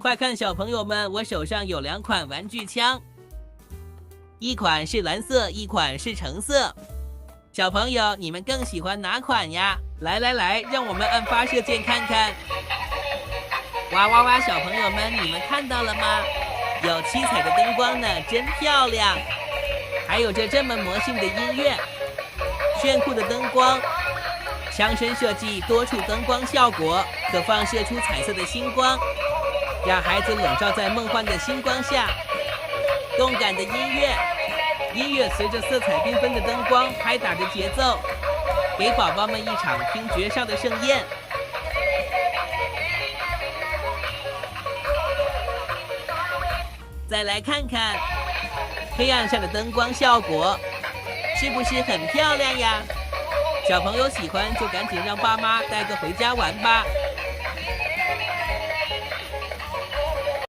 快看，小朋友们，我手上有2款玩具枪，一款是蓝色，一款是橙色。小朋友，你们更喜欢哪款呀？来，让我们按发射键看看。哇哇哇！小朋友们，你们看到了吗？有7彩的灯光呢，真漂亮！还有这么魔性的音乐，炫酷的灯光，枪身设计多处灯光效果，可放射出彩色的星光，让孩子笼罩在梦幻的星光下。动感的音乐随着色彩缤纷的灯光拍打着节奏，给宝宝们一场听觉上的盛宴。再来看看黑暗下的灯光效果，是不是很漂亮呀？小朋友喜欢就赶紧让爸妈带个回家玩吧。